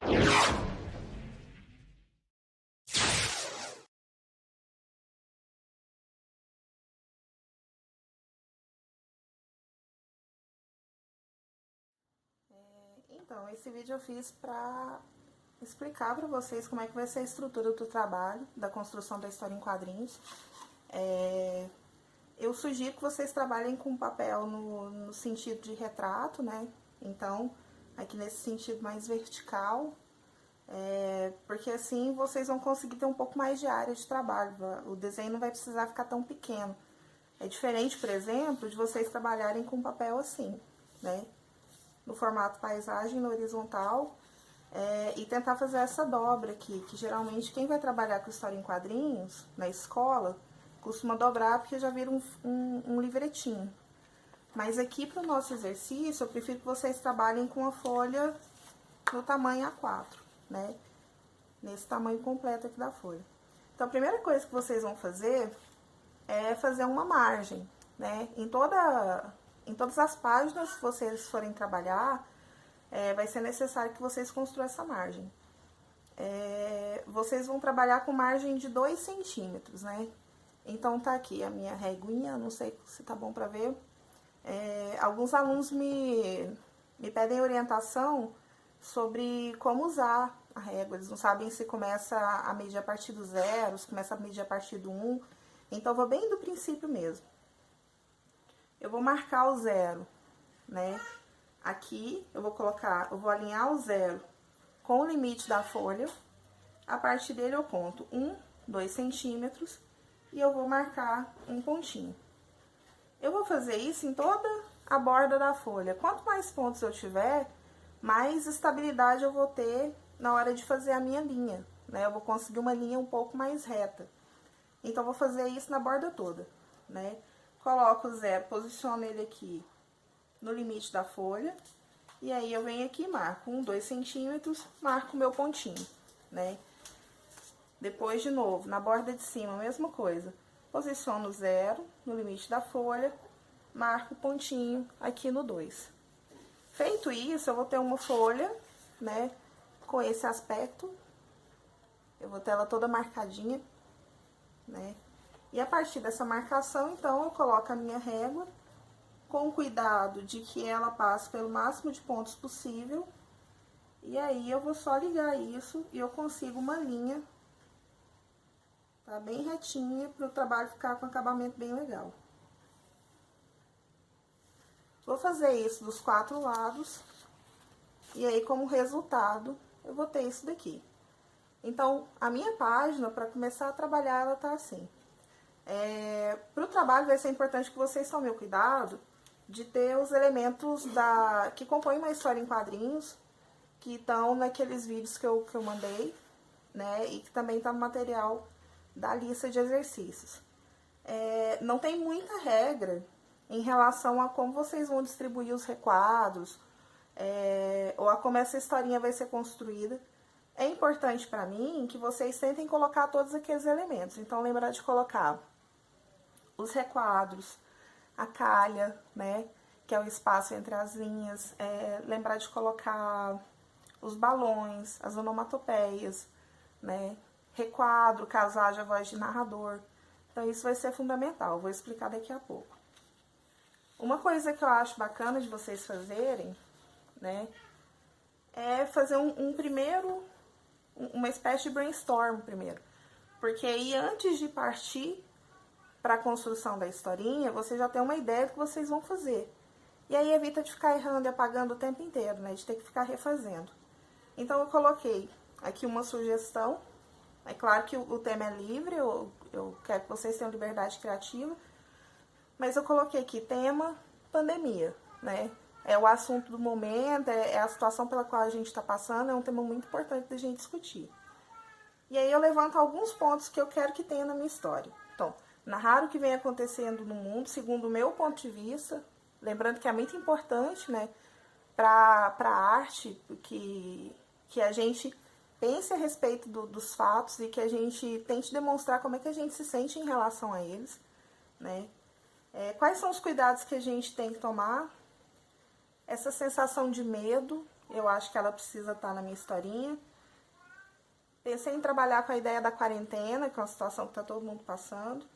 Então, esse vídeo eu fiz para explicar para vocês como é que vai ser a estrutura do trabalho, da construção da história em quadrinhos. Eu sugiro que vocês trabalhem com papel no sentido de retrato, né? Então, aqui nesse sentido mais vertical, porque assim vocês vão conseguir ter um pouco mais de área de trabalho, o desenho não vai precisar ficar tão pequeno. É diferente, por exemplo, de vocês trabalharem com papel assim, né? No formato paisagem, no horizontal, e tentar fazer essa dobra aqui, que geralmente quem vai trabalhar com história em quadrinhos, na escola, costuma dobrar porque já vira um livretinho. Mas aqui para o nosso exercício, eu prefiro que vocês trabalhem com a folha no tamanho A4, né? Nesse tamanho completo aqui da folha. Então, a primeira coisa que vocês vão fazer é fazer uma margem, né? Em todas as páginas que vocês forem trabalhar, vai ser necessário que vocês construam essa margem. Vocês vão trabalhar com margem de 2 centímetros, né? Então, tá aqui a minha reguinha, não sei se tá bom pra ver. Alguns alunos me pedem orientação sobre como usar a régua. Eles não sabem se começa a medir a partir do 0, se começa a medir a partir do 1. Então, eu vou bem do princípio mesmo. Eu vou marcar o 0, né? Aqui, eu vou alinhar o 0 com o limite da folha. A partir dele, eu conto 1, 2 centímetros e eu vou marcar um pontinho. Eu vou fazer isso em toda a borda da folha. Quanto mais pontos eu tiver, mais estabilidade eu vou ter na hora de fazer a minha linha, né? Eu vou conseguir uma linha um pouco mais reta. Então, eu vou fazer isso na borda toda, né? Coloco o 0, posiciono ele aqui no limite da folha. E aí, eu venho aqui e marco 1, 2 centímetros, marco o meu pontinho, né? Depois, de novo, na borda de cima, a mesma coisa. Posiciono o 0 no limite da folha, marco o pontinho aqui no 2. Feito isso, eu vou ter uma folha, né, com esse aspecto. Eu vou ter ela toda marcadinha, né? E a partir dessa marcação, então, eu coloco a minha régua, com cuidado de que ela passe pelo máximo de pontos possível. E aí, eu vou só ligar isso e eu consigo uma linha, tá, bem retinha, para o trabalho ficar com acabamento bem legal. Vou fazer isso dos 4 lados, e aí, como resultado, eu vou ter isso daqui. Então, a minha página, para começar a trabalhar, ela tá assim. Para o trabalho, vai ser importante que vocês tomem o cuidado de ter os elementos que compõem uma história em quadrinhos, que estão naqueles vídeos que eu mandei, né? E que também tá no material da lista de exercícios. Não tem muita regra em relação a como vocês vão distribuir os requadros, ou a como essa historinha vai ser construída. É importante para mim que vocês tentem colocar todos aqueles elementos. Então, lembrar de colocar os requadros, a calha, né, que é o espaço entre as linhas. Lembrar de colocar os balões, as onomatopeias, né, requadro, caso haja voz de narrador. Então, isso vai ser fundamental, vou explicar daqui a pouco. Uma coisa que eu acho bacana de vocês fazerem, né, é fazer uma espécie de brainstorm primeiro. Porque aí, antes de partir para a construção da historinha, você já tem uma ideia do que vocês vão fazer. E aí evita de ficar errando e apagando o tempo inteiro, né, de ter que ficar refazendo. Então, eu coloquei aqui uma sugestão. É claro que o tema é livre, eu quero que vocês tenham liberdade criativa. Mas eu coloquei aqui tema pandemia, né? É o assunto do momento, é a situação pela qual a gente está passando, é um tema muito importante da gente discutir. E aí eu levanto alguns pontos que eu quero que tenha na minha história. Então, narrar o que vem acontecendo no mundo, segundo o meu ponto de vista, lembrando que é muito importante, né, para a arte, que a gente pense a respeito dos fatos e que a gente tente demonstrar como é que a gente se sente em relação a eles, né? Quais são os cuidados que a gente tem que tomar? Essa sensação de medo, Eu acho que ela precisa estar na minha historinha. Pensei em trabalhar com a ideia da quarentena, que é uma situação que está todo mundo passando.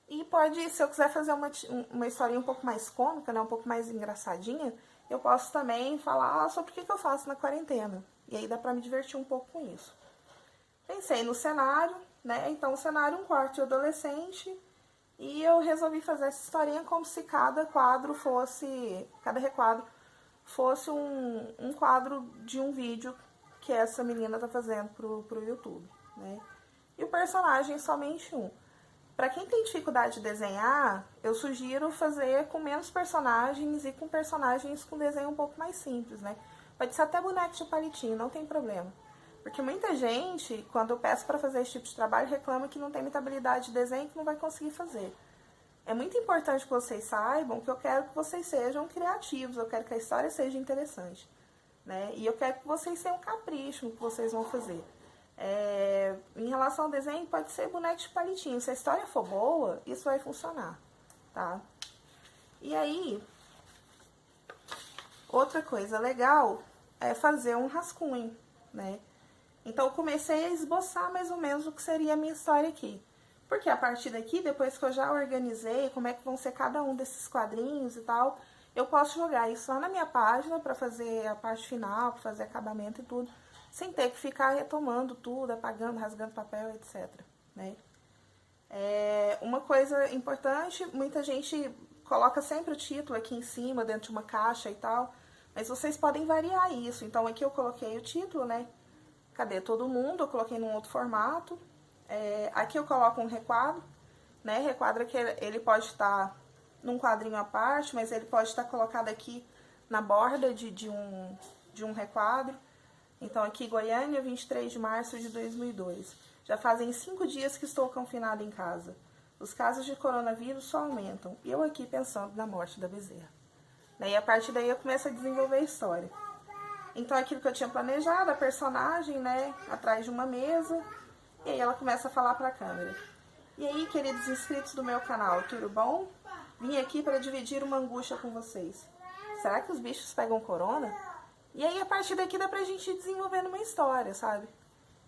E pode, se eu quiser fazer uma historinha um pouco mais cômica, né, um pouco mais engraçadinha, eu posso também falar sobre o que eu faço na quarentena. E aí dá pra me divertir um pouco com isso. Pensei no cenário, né? Então o cenário um quarto de adolescente. E eu resolvi fazer essa historinha como se cada quadro fosse, cada requadro fosse um quadro de um vídeo que essa menina tá fazendo pro YouTube, né? E o personagem é somente um. Para quem tem dificuldade de desenhar, eu sugiro fazer com menos personagens e com personagens com desenho um pouco mais simples, né? Pode ser até boneco de palitinho, não tem problema. Porque muita gente, quando eu peço para fazer esse tipo de trabalho, reclama que não tem muita habilidade de desenho e que não vai conseguir fazer. É muito importante que vocês saibam que eu quero que vocês sejam criativos, eu quero que a história seja interessante, né? E eu quero que vocês tenham capricho no que vocês vão fazer. Em relação ao desenho, pode ser boneco de palitinho. Se a história for boa, isso vai funcionar, tá? E aí, outra coisa legal é fazer um rascunho, né? Então, eu comecei a esboçar mais ou menos o que seria a minha história aqui. Porque a partir daqui, depois que eu já organizei como é que vão ser cada um desses quadrinhos e tal, eu posso jogar isso lá na minha página para fazer a parte final, para fazer acabamento e tudo, sem ter que ficar retomando tudo, apagando, rasgando papel, etc. Né? Uma coisa importante, muita gente coloca sempre o título aqui em cima, dentro de uma caixa e tal, mas vocês podem variar isso. Então aqui eu coloquei o título, né? Cadê todo mundo? Eu coloquei num outro formato. Aqui eu coloco um requadro, né? Requadro que ele pode estar num quadrinho à parte, mas ele pode estar colocado aqui na borda de um requadro. Então, aqui, Goiânia, 23 de março de 2002. Já fazem 5 dias que estou confinada em casa. Os casos de coronavírus só aumentam. E eu aqui pensando na morte da Bezerra. E a partir daí eu começo a desenvolver a história. Então, aquilo que eu tinha planejado, a personagem, né, atrás de uma mesa. E aí ela começa a falar para a câmera. E aí, queridos inscritos do meu canal, tudo bom? Vim aqui para dividir uma angústia com vocês. Será que os bichos pegam corona? E aí, a partir daqui, dá pra gente ir desenvolvendo uma história, sabe?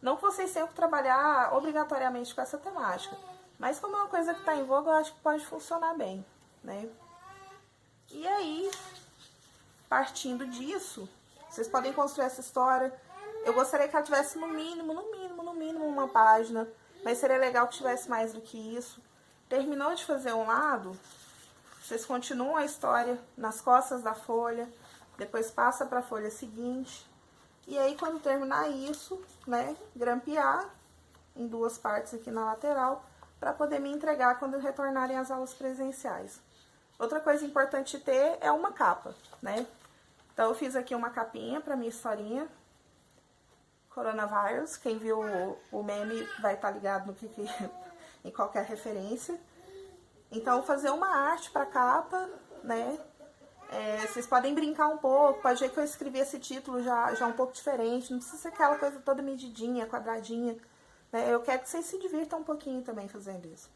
Não que vocês tenham que trabalhar obrigatoriamente com essa temática. Mas como é uma coisa que tá em voga, eu acho que pode funcionar bem, né? E aí, partindo disso, vocês podem construir essa história. Eu gostaria que ela tivesse no mínimo uma página. Mas seria legal que tivesse mais do que isso. Terminou de fazer um lado, vocês continuam a história nas costas da folha. Depois passa para a folha seguinte. E aí, quando terminar isso, né, grampear em 2 partes aqui na lateral, para poder me entregar quando retornarem às aulas presenciais. Outra coisa importante ter é uma capa, né? Então, eu fiz aqui uma capinha para minha historinha. Coronavírus, quem viu o meme vai estar ligado no que em qualquer referência. Então, vou fazer uma arte para capa, né? Vocês podem brincar um pouco, pode ver que eu escrevi esse título já um pouco diferente, não precisa ser aquela coisa toda medidinha, quadradinha, né? Eu quero que vocês se divirtam um pouquinho também fazendo isso.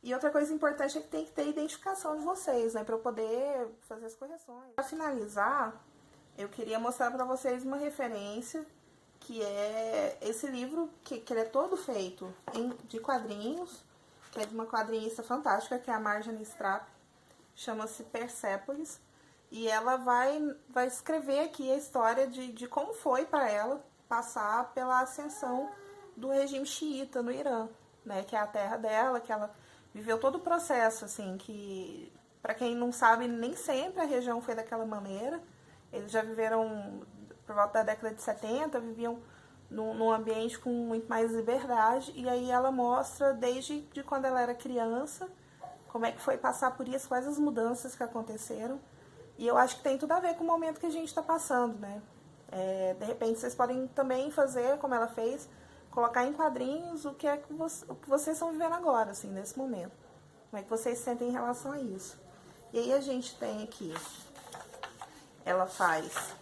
E outra coisa importante é que tem que ter identificação de vocês, né, para eu poder fazer as correções. Para finalizar, eu queria mostrar para vocês uma referência, que é esse livro, que ele é todo feito de quadrinhos, que é de uma quadrinista fantástica, que é a Marjane Strapp, chama-se Persépolis. E ela vai escrever aqui a história de como foi para ela passar pela ascensão do regime xiita no Irã, né? Que é a terra dela, que ela viveu todo o processo, assim, que, para quem não sabe, nem sempre a região foi daquela maneira. Eles já viveram, por volta da década de 70, viviam num ambiente com muito mais liberdade. E aí ela mostra, desde quando ela era criança, como é que foi passar por isso, quais as mudanças que aconteceram. E eu acho que tem tudo a ver com o momento que a gente está passando, né? De repente, vocês podem também fazer, como ela fez, colocar em quadrinhos o que vocês estão vivendo agora, assim, nesse momento. Como é que vocês se sentem em relação a isso. E aí a gente tem aqui, ela faz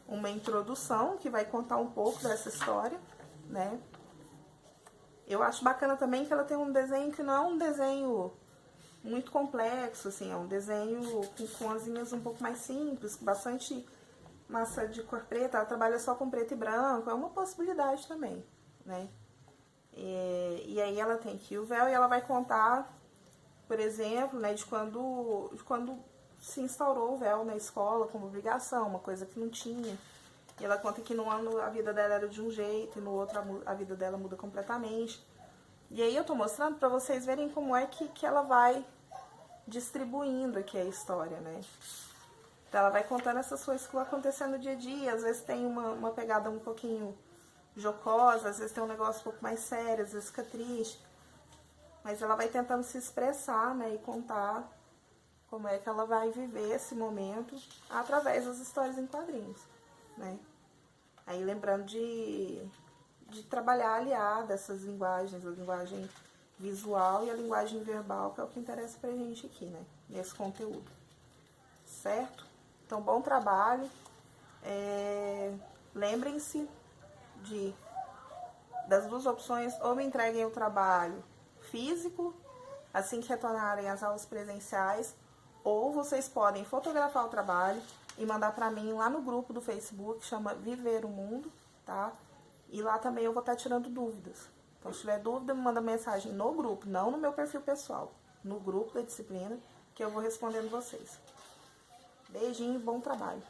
uma introdução que vai contar um pouco dessa história, né? Eu acho bacana também que ela tem um desenho que não é um desenho muito complexo, assim, é um desenho com as linhas um pouco mais simples, com bastante massa de cor preta, ela trabalha só com preto e branco, é uma possibilidade também, né? E aí ela tem aqui o véu e ela vai contar, por exemplo, né, de quando se instaurou o véu na escola como obrigação, uma coisa que não tinha. E ela conta que num ano a vida dela era de um jeito e no outro a vida dela muda completamente. E aí eu tô mostrando pra vocês verem como é que ela vai distribuindo aqui a história, né? Então ela vai contando essas coisas que vão acontecendo no dia a dia. Às vezes tem uma pegada um pouquinho jocosa, às vezes tem um negócio um pouco mais sério, às vezes fica triste. Mas ela vai tentando se expressar, né, e contar como é que ela vai viver esse momento através das histórias em quadrinhos, né? Aí lembrando de trabalhar aliada essas linguagens, a linguagem visual e a linguagem verbal, que é o que interessa pra gente aqui, né, nesse conteúdo, certo? Então, bom trabalho. Lembrem-se das duas opções, ou me entreguem o trabalho físico, assim que retornarem às aulas presenciais, ou vocês podem fotografar o trabalho e mandar pra mim lá no grupo do Facebook, chama Viver o Mundo, tá? E lá também eu vou estar tirando dúvidas. Então, se tiver dúvida, me manda mensagem no grupo, não no meu perfil pessoal, no grupo da disciplina, que eu vou respondendo vocês. Beijinho, bom trabalho!